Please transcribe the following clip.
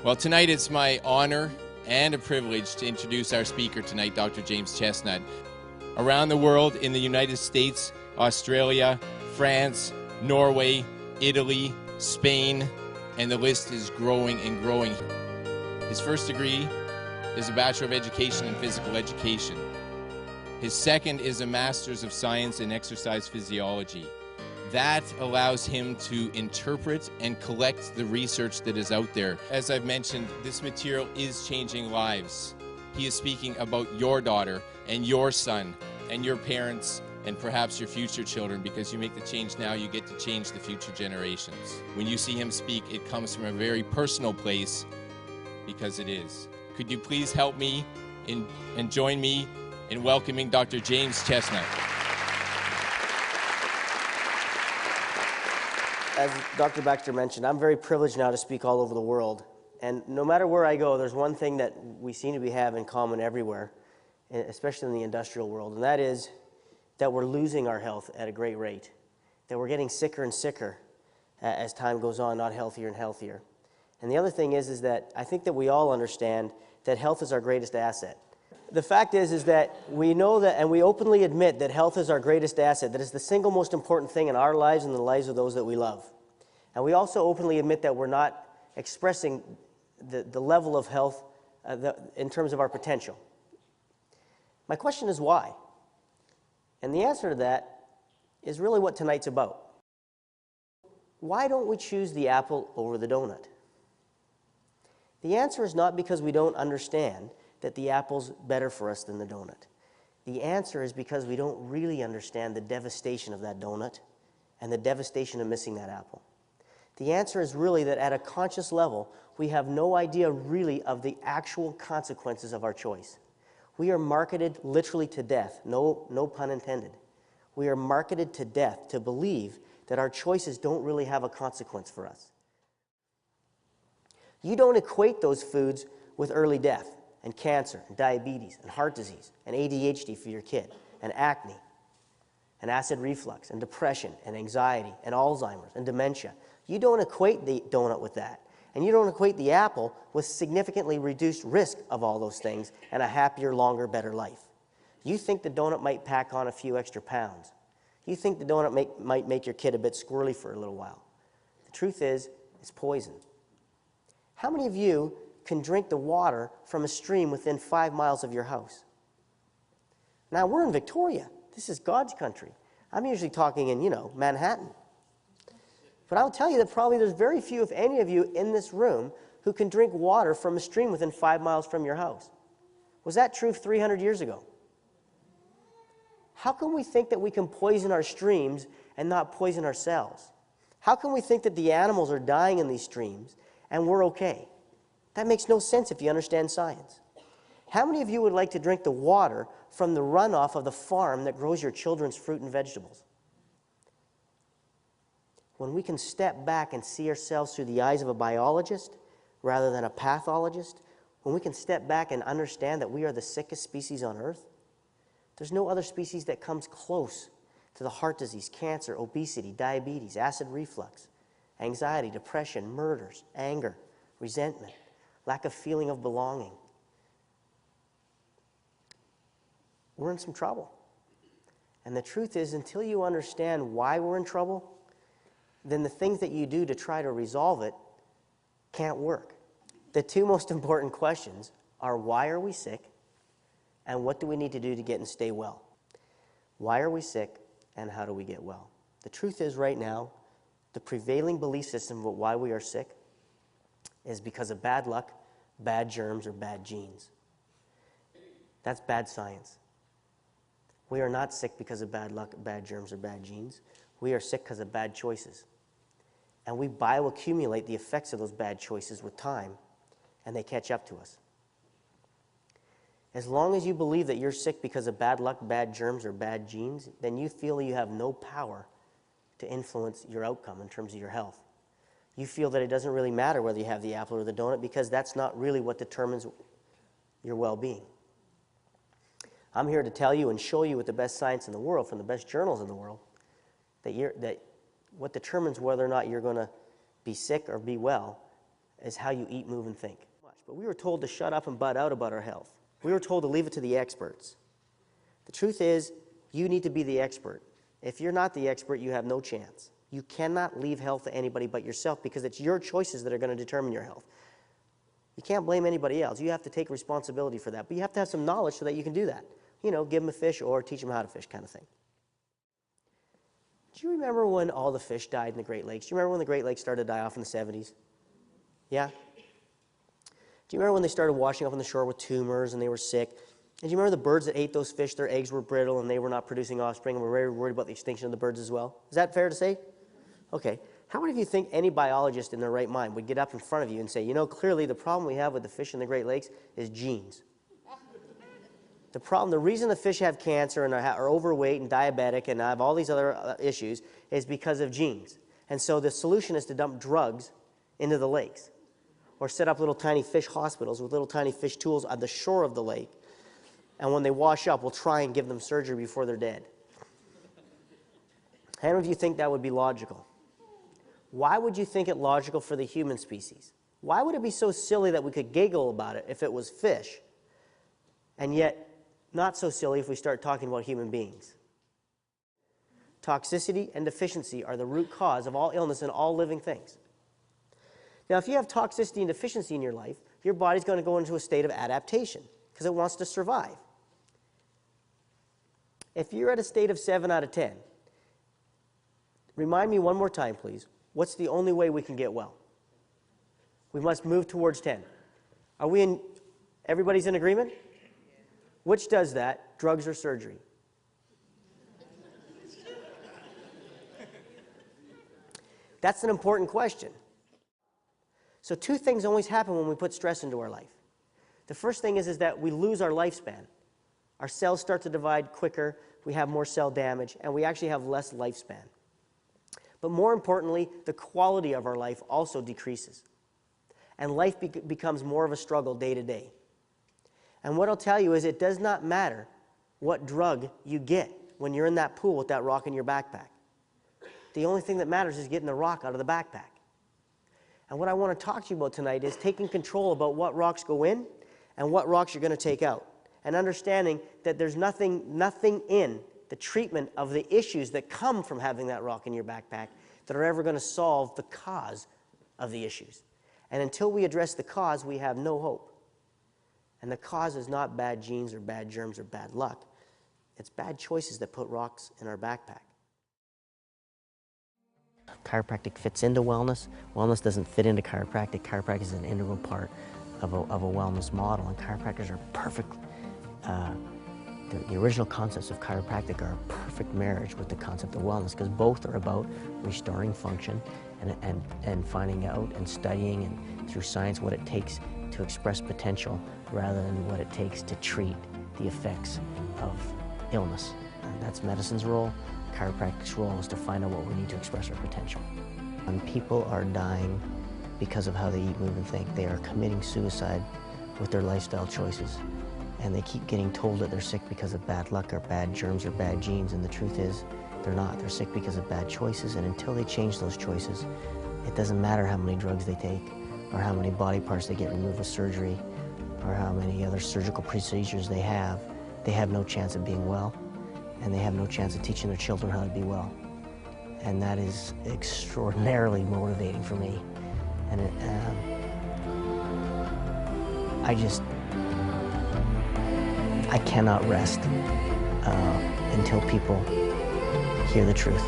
Well, tonight it's my honor and a privilege to introduce our speaker tonight, Dr. James Chestnut. Around the world, in the United States, Australia, France, Norway, Italy, Spain, and the list is growing and growing. His first degree is a Bachelor of Education in Physical Education. His second is a Master's of Science in Exercise Physiology. That allows him to interpret and collect the research that is out there. As I've mentioned, this material is changing lives. He is speaking about your daughter and your son and your parents and perhaps your future children, because you make the change now, you get to change the future generations. When you see him speak, it comes from a very personal place, because it is. Could you please help me and join me in welcoming Dr. James Chestnut. As Dr. Baxter mentioned, I'm very privileged now to speak all over the world. And no matter where I go, there's one thing that we seem to have in common everywhere, especially in the industrial world, and that is that we're losing our health at a great rate, that we're getting sicker and sicker as time goes on, not healthier and healthier. And the other thing is that I think that we all understand that health is our greatest asset. The fact is that we know that, and we openly admit that health is our greatest asset, that it's the single most important thing in our lives and the lives of those that we love. And we also openly admit that we're not expressing the level of health in terms of our potential. My question is why? And the answer to that is really what tonight's about. Why don't we choose the apple over the donut? The answer is not because we don't understand that the apple's better for us than the donut. The answer is because we don't really understand the devastation of that donut and the devastation of missing that apple. The answer is really that at a conscious level, we have no idea really of the actual consequences of our choice. We are marketed literally to death, no pun intended. We are marketed to death to believe that our choices don't really have a consequence for us. You don't equate those foods with early death and cancer and diabetes and heart disease and ADHD for your kid and acne and acid reflux and depression and anxiety and Alzheimer's and dementia. You don't equate the donut with that. And you don't equate the apple with significantly reduced risk of all those things and a happier, longer, better life. You think the donut might pack on a few extra pounds. You think the donut might make your kid a bit squirrely for a little while. The truth is, it's poison. How many of you can drink the water from a stream within 5 miles of your house? Now, we're in Victoria. This is God's country. I'm usually talking in, Manhattan. But I'll tell you that probably there's very few, if any of you in this room, who can drink water from a stream within 5 miles from your house. Was that true 300 years ago? How can we think that we can poison our streams and not poison ourselves? How can we think that the animals are dying in these streams and we're okay? That makes no sense if you understand science. How many of you would like to drink the water from the runoff of the farm that grows your children's fruit and vegetables? When we can step back and see ourselves through the eyes of a biologist rather than a pathologist, when we can step back and understand that we are the sickest species on earth, there's no other species that comes close to the heart disease, cancer, obesity, diabetes, acid reflux, anxiety, depression, murders, anger, resentment, lack of feeling of belonging. We're in some trouble. And the truth is, until you understand why we're in trouble, then the things that you do to try to resolve it can't work. The two most important questions are, why are we sick? And what do we need to do to get and stay well? Why are we sick? And how do we get well? The truth is, right now, the prevailing belief system about why we are sick is because of bad luck, bad germs, or bad genes. That's bad science. We are not sick because of bad luck, bad germs, or bad genes. We are sick because of bad choices. And we bioaccumulate the effects of those bad choices with time, and they catch up to us. As long as you believe that you're sick because of bad luck, bad germs, or bad genes, then you feel you have no power to influence your outcome in terms of your health. You feel that it doesn't really matter whether you have the apple or the donut, because that's not really what determines your well-being. I'm here to tell you and show you with the best science in the world, from the best journals in the world, that what determines whether or not you're going to be sick or be well is how you eat, move, and think. But we were told to shut up and butt out about our health. We were told to leave it to the experts. The truth is, you need to be the expert. If you're not the expert, you have no chance. You cannot leave health to anybody but yourself because it's your choices that are going to determine your health. You can't blame anybody else. You have to take responsibility for that. But you have to have some knowledge so that you can do that. You know, give them a fish or teach them how to fish kind of thing. Do you remember when all the fish died in the Great Lakes? Do you remember when the Great Lakes started to die off in the 70s? Yeah? Do you remember when they started washing up on the shore with tumors and they were sick? And do you remember the birds that ate those fish, their eggs were brittle and they were not producing offspring and were very worried about the extinction of the birds as well? Is that fair to say? Okay. How many of you think any biologist in their right mind would get up in front of you and say, you know, clearly the problem we have with the fish in the Great Lakes is genes? The reason the fish have cancer and are overweight and diabetic and have all these other issues is because of genes. And so the solution is to dump drugs into the lakes or set up little tiny fish hospitals with little tiny fish tools on the shore of the lake. And when they wash up, we'll try and give them surgery before they're dead. How many of you think that would be logical? Why would you think it logical for the human species? Why would it be so silly that we could giggle about it if it was fish, and yet not so silly if we start talking about human beings? Toxicity and deficiency are the root cause of all illness in all living things. Now, if you have toxicity and deficiency in your life, your body's going to go into a state of adaptation because it wants to survive. If you're at a state of 7 out of 10, remind me one more time, please. What's the only way we can get well? We must move towards 10. Are we in? Everybody's in agreement? Which does that, drugs or surgery? That's an important question. So two things always happen when we put stress into our life. The first thing is that we lose our lifespan. Our cells start to divide quicker, we have more cell damage, and we actually have less lifespan. But more importantly, the quality of our life also decreases. And life becomes more of a struggle day to day. And what I'll tell you is it does not matter what drug you get when you're in that pool with that rock in your backpack. The only thing that matters is getting the rock out of the backpack. And what I want to talk to you about tonight is taking control about what rocks go in and what rocks you're going to take out. And understanding that there's nothing in the treatment of the issues that come from having that rock in your backpack that are ever going to solve the cause of the issues. And until we address the cause, we have no hope. And the cause is not bad genes or bad germs or bad luck. It's bad choices that put rocks in our backpack. Chiropractic fits into wellness. Wellness doesn't fit into chiropractic. Chiropractic is an integral part of a wellness model, and chiropractors are perfect. The original concepts of chiropractic are a perfect marriage with the concept of wellness because both are about restoring function and finding out and studying and through science what it takes to express potential rather than what it takes to treat the effects of illness. And that's medicine's role. Chiropractic's role is to find out what we need to express our potential. When people are dying because of how they eat, move, and think, they are committing suicide with their lifestyle choices. And they keep getting told that they're sick because of bad luck or bad germs or bad genes, and the truth is, they're not. They're sick because of bad choices, and until they change those choices, it doesn't matter how many drugs they take, or how many body parts they get removed with surgery, or how many other surgical procedures they have no chance of being well, and they have no chance of teaching their children how to be well. And that is extraordinarily motivating for me. And I cannot rest until people hear the truth.